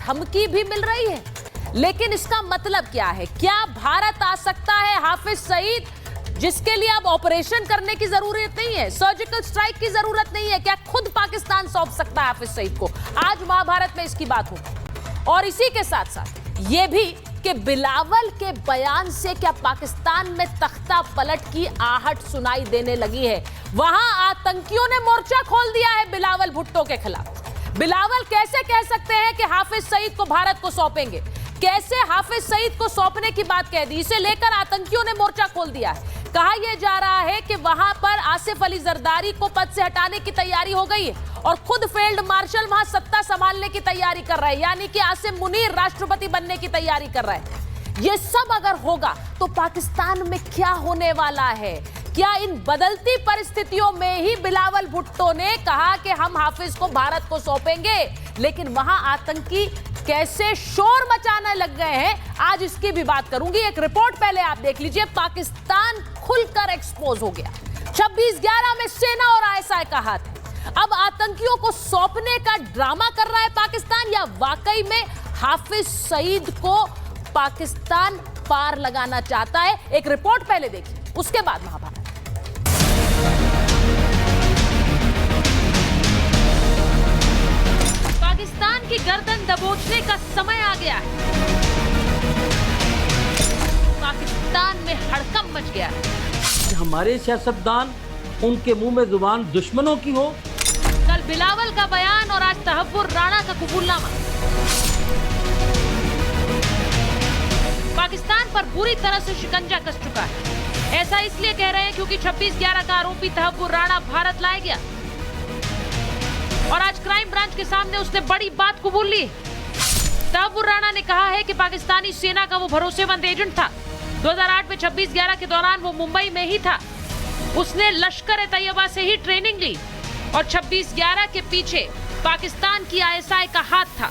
धमकी भी मिल रही है। लेकिन इसका मतलब क्या है? क्या भारत आ सकता है हाफिज सईद, जिसके लिए अब ऑपरेशन करने की जरूरत नहीं है, सर्जिकल स्ट्राइक की जरूरत नहीं है? क्या खुद पाकिस्तान सौंप सकता है हाफिज सईद को? आज महाभारत में इसकी बात होगी। और इसी के साथ साथ यह भी कि बिलावल के बयान से क्या पाकिस्तान में तख्ता पलट की आहट सुनाई देने लगी है? वहां आतंकियों ने मोर्चा खोल दिया है बिलावल भुट्टो के खिलाफ। बिलावल कैसे कह सकते हैं कि हाफिज सईद को भारत को सौंपेंगे? कैसे हाफिज सईद को सौंपने की बात कह दी? इसे लेकर आतंकियों ने मोर्चा खोल दिया है। कहा यह जा रहा है कि वहां पर आसिफ अली जरदारी को पद से हटाने की तैयारी हो गई है और खुद फील्ड मार्शल वहां सत्ता संभालने की तैयारी कर रहा है, यानी कि आसिम मुनीर राष्ट्रपति बनने की तैयारी कर रहा है। यह सब अगर होगा तो पाकिस्तान में क्या होने वाला है? क्या इन बदलती परिस्थितियों में ही बिलावल भुट्टो ने कहा कि हम हाफिज को भारत को सौंपेंगे, लेकिन वहां आतंकी कैसे शोर मचाने लग गए हैं? आज इसकी भी बात करूंगी। एक रिपोर्ट पहले आप देख लीजिए। पाकिस्तान खुलकर एक्सपोज हो गया। 26/11 में सेना और आईएसआई का हाथ है। अब आतंकियों को सौंपने का ड्रामा कर रहा है पाकिस्तान, या वाकई में हाफिज सईद को पाकिस्तान पार लगाना चाहता है? एक रिपोर्ट पहले देखिए, उसके बाद महाभारत। पाकिस्तान की गर्दन दबोचने का समय आ गया है। पाकिस्तान में हड़कंप मच गया है। हमारे सियासतदान उनके मुंह में जुबान दुश्मनों की हो। कल बिलावल का बयान और आज तहव्वुर राणा का कबूलनामा। पाकिस्तान पर बुरी तरह से शिकंजा कस चुका है। ऐसा इसलिए कह रहे हैं क्योंकि 26/11 का आरोपी तहव्वुर राणा भारत लाया गया और आज क्राइम ब्रांच के सामने उसने बड़ी बात कबूल ली। तहव्वुर राणा ने कहा है कि पाकिस्तानी सेना का वो भरोसेमंद एजेंट था। 2008 में 26/11 के दौरान वो मुंबई में ही था। उसने लश्कर ए तैयबा से ही ट्रेनिंग ली और 26/11 के पीछे पाकिस्तान की आईएसआई का हाथ था।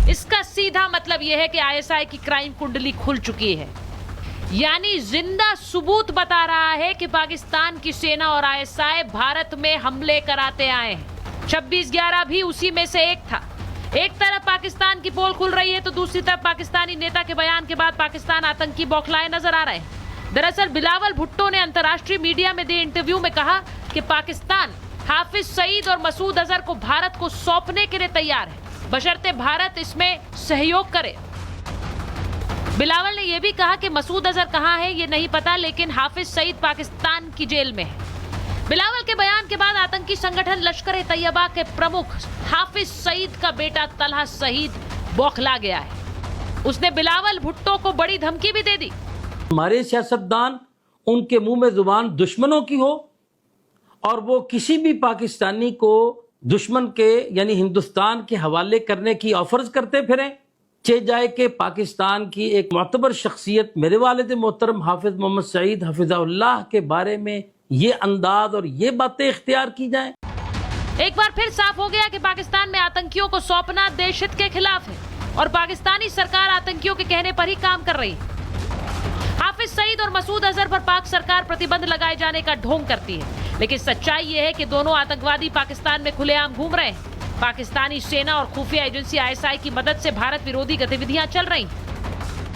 इसका सीधा मतलब यह है कि आईएसआई की क्राइम कुंडली खुल चुकी है, यानी जिंदा सबूत बता रहा है कि पाकिस्तान की सेना और आईएसआई भारत में हमले कराते आए हैं। 26/11 भी उसी में से एक था। एक तरफ पाकिस्तान की पोल खुल रही है तो दूसरी तरफ पाकिस्तानी नेता के बयान के बाद पाकिस्तान आतंकी बौखलाए नजर आ रहे हैं। दरअसल बिलावल भुट्टो ने अंतर्राष्ट्रीय मीडिया में दिए इंटरव्यू में कहा कि पाकिस्तान हाफिज सईद और मसूद अजहर को भारत को सौंपने के लिए तैयार है, बशर्ते भारत इसमें सहयोग करे। बिलावल ने यह भी कहा कि मसूद अजहर कहां है ये नहीं पता, लेकिन हाफिज सईद पाकिस्तान की जेल में है। बिलावल के बयान के बाद आतंकी संगठन लश्कर ए तैयबा के प्रमुख हाफिज सईद का बेटा तलहा सईद बौखला गया है। उसने बिलावल भुट्टो को बड़ी धमकी भी दे दी। हमारे सियासतदान उनके मुंह में जुबान दुश्मनों की हो और वो किसी भी पाकिस्तानी को दुश्मन के यानी हिंदुस्तान के हवाले करने की ऑफर्स करते फिरें। चे जाए कि पाकिस्तान की एक मोतबर शख्सियत मेरे वालिद मोहतरम हाफिज मोहम्मद सईद हफिज़हुल्लाह के बारे में ये अंदाज और ये बातें इख्तियार की जाएं। एक बार फिर साफ हो गया कि पाकिस्तान में आतंकियों को सौंपना देश हित के खिलाफ है और पाकिस्तानी सरकार आतंकियों के कहने पर ही काम कर रही है। हाफिज सईद और मसूद अजहर पर पाक सरकार प्रतिबंध लगाए जाने का ढोंग करती है, लेकिन सच्चाई ये है कि दोनों आतंकवादी पाकिस्तान में खुलेआम घूम रहे हैं। पाकिस्तानी सेना और खुफिया एजेंसी आईएसआई की मदद से भारत विरोधी गतिविधियां चल रही हैं।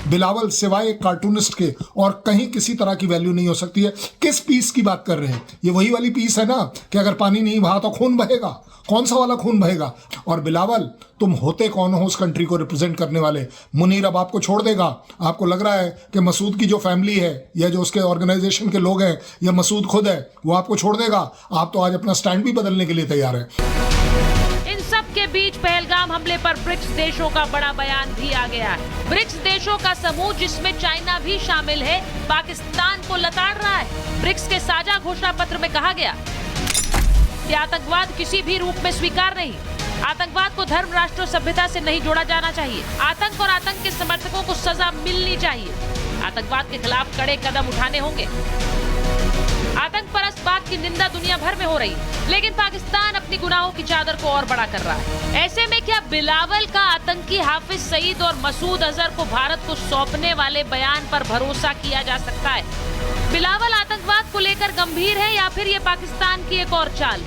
बिलावल सिवाय एक कार्टूनिस्ट के और कहीं किसी तरह की वैल्यू नहीं हो सकती है। किस पीस की बात कर रहे हैं? ये वही वाली पीस है ना कि अगर पानी नहीं बहा तो खून बहेगा। कौन सा वाला खून बहेगा? और बिलावल, तुम होते कौन हो उस कंट्री को रिप्रेजेंट करने वाले? मुनीर अब आपको छोड़ देगा? आपको लग रहा है कि मसूद की जो फैमिली है या जो उसके ऑर्गेनाइजेशन के लोग हैं या मसूद खुद है वो आपको छोड़ देगा? आप तो आज अपना स्टैंड भी बदलने के लिए तैयार है। सबके बीच पहलगाम हमले पर ब्रिक्स देशों का बड़ा बयान भी आ गया है। ब्रिक्स देशों का समूह जिसमें चाइना भी शामिल है, पाकिस्तान को लताड़ रहा है। ब्रिक्स के साझा घोषणा पत्र में कहा गया कि आतंकवाद किसी भी रूप में स्वीकार नहीं। आतंकवाद को धर्म, राष्ट्र और सभ्यता से नहीं जोड़ा जाना चाहिए। आतंक और आतंक के समर्थकों को सजा मिलनी चाहिए। आतंकवाद के खिलाफ कड़े कदम उठाने होंगे। आतंक परस्त बात की निंदा दुनिया भर में हो रही है, लेकिन पाकिस्तान अपनी गुनाहों की चादर को और बड़ा कर रहा है। ऐसे में क्या बिलावल का आतंकी हाफिज सईद और मसूद अजहर को भारत को सौंपने वाले बयान पर भरोसा किया जा सकता है? बिलावल आतंकवाद को लेकर गंभीर है या फिर ये पाकिस्तान की एक और चाल?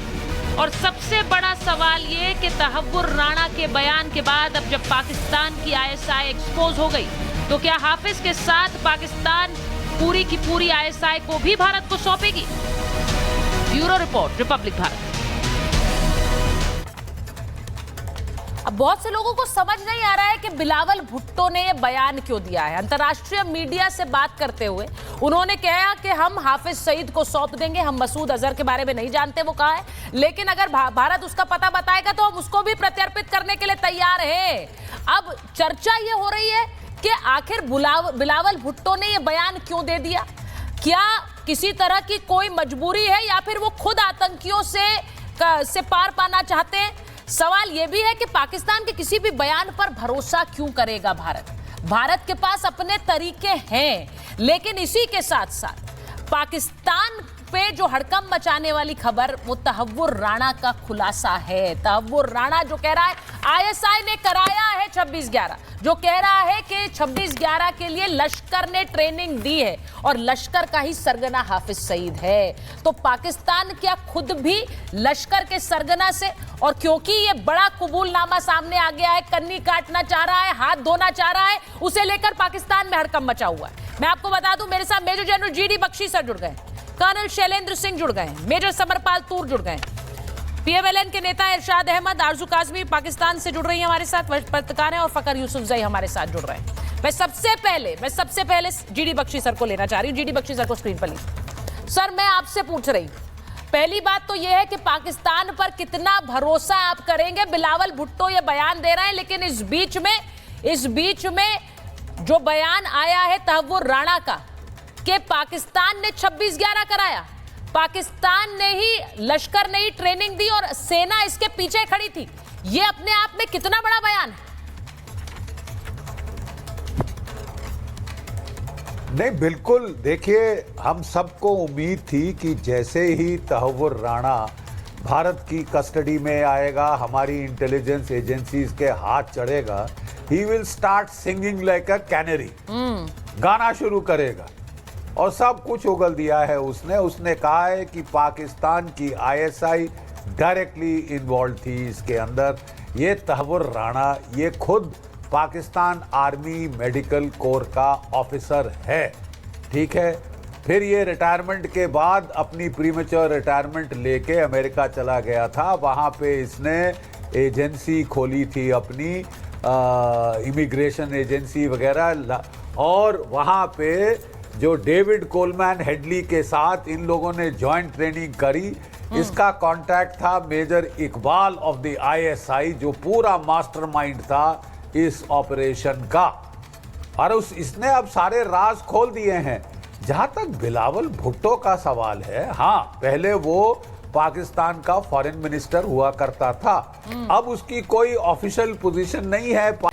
और सबसे सबसे बड़ा सवाल ये कि तहव्वुर राणा के बयान के बाद अब जब पाकिस्तान की आईएसआई एक्सपोज हो गई तो क्या हाफिज के साथ पाकिस्तान पूरी की पूरी आईएसआई को भी भारत को सौंपेगी? Bureau report, Republic Bharat. अब बहुत से लोगों को समझ नहीं आ रहा है कि बिलावल भुट्टो ने यह बयान क्यों दिया है। अंतर्राष्ट्रीय मीडिया से बात करते हुए उन्होंने कहा कि हम हाफिज सईद को सौंप देंगे, हम मसूद अजहर के बारे में नहीं जानते वो कहा है, लेकिन अगर भारत उसका पता बताएगा तो हम उसको भी प्रत्यर्पित करने के लिए तैयार हैं। अब चर्चा ये हो रही है कि आखिर बिलावल भुट्टो ने यह बयान क्यों दे दिया? क्या किसी तरह की कोई मजबूरी है या फिर वो खुद आतंकियों से पार पाना चाहते हैं? सवाल यह भी है कि पाकिस्तान के किसी भी बयान पर भरोसा क्यों करेगा भारत? भारत के पास अपने तरीके हैं, लेकिन इसी के साथ साथ पाकिस्तान पे जो हड़कंप मचाने वाली खबर वो तहव्वुर राणा का खुलासा है। तहव्वुर राणा जो कह रहा है आईएसआई ने कराया है 26/11, जो कह रहा है कि 26/11 के लिए लश्कर ने ट्रेनिंग दी है और लश्कर का ही सरगना हाफिज सईद है। तो पाकिस्तान क्या खुद भी लश्कर के सरगना से, और क्योंकि ये बड़ा कबूलनामा सामने आ गया है, कन्नी काटना चाह रहा है, हाथ धोना चाह रहा है, उसे लेकर पाकिस्तान में हड़कंप मचा हुआ है। मैं आपको बता दूं, मेरे साथ major general GD Bakshi sir जुड़ गए, कर्नल शैलेंद्र सिंह जुड़ गए, मेजर समरपाल तूर जुड़ गए, पीएमएलएन के नेता इरशाद अहमद, आरजू काजमी पाकिस्तान से जुड़ रही हैं हमारे साथ, पत्रकार हैं, और फकर यूसुफजई हमारे साथ जुड़ रहे हैं। मैं सबसे पहले जीडी बख्शी सर को लेना चाह रही हूं। जीडी बख्शी सर को स्क्रीन पर लीजिए। सर, मैं आपसे पूछ रही हूं, पहली बात तो यह है कि पाकिस्तान पर कितना भरोसा आप करेंगे? बिलावल भुट्टो ये बयान दे रहे हैं, लेकिन इस बीच में जो बयान आया है तहव्वुर राणा का कि पाकिस्तान ने 26/11 कराया, पाकिस्तान ने ही, लश्कर ने ही ट्रेनिंग दी और सेना इसके पीछे खड़ी थी, ये अपने आप में कितना बड़ा बयान है? नहीं, बिल्कुल। देखिए, हम सबको उम्मीद थी कि जैसे ही तहव्वुर राणा भारत की कस्टडी में आएगा, हमारी इंटेलिजेंस एजेंसीज के हाथ चढ़ेगा, he will start singing like a canary, गाना शुरू करेगा। और सब कुछ उगल दिया है उसने कहा है कि पाकिस्तान की आईएसआई डायरेक्टली इन्वॉल्व थी इसके अंदर। ये तहव्वुर राणा ये खुद पाकिस्तान आर्मी मेडिकल कोर का ऑफिसर है, ठीक है। फिर ये रिटायरमेंट के बाद अपनी प्रीमेच्योर रिटायरमेंट लेके अमेरिका चला गया था। वहाँ पे इसने एजेंसी खोली थी अपनी, इमिग्रेशन एजेंसी वगैरह, और वहाँ पे जो डेविड कोलमैन हेडली के साथ इन लोगों ने जॉइंट ट्रेनिंग करी। इसका कॉन्टैक्ट था major Iqbal of the ISI, जो पूरा मास्टरमाइंड था इस ऑपरेशन का, और इसने अब सारे राज खोल दिए हैं। जहां तक बिलावल भुट्टो का सवाल है, हाँ, पहले वो पाकिस्तान का फॉरेन मिनिस्टर हुआ करता था, अब उसकी कोई ऑफिशियल पोजीशन नहीं है।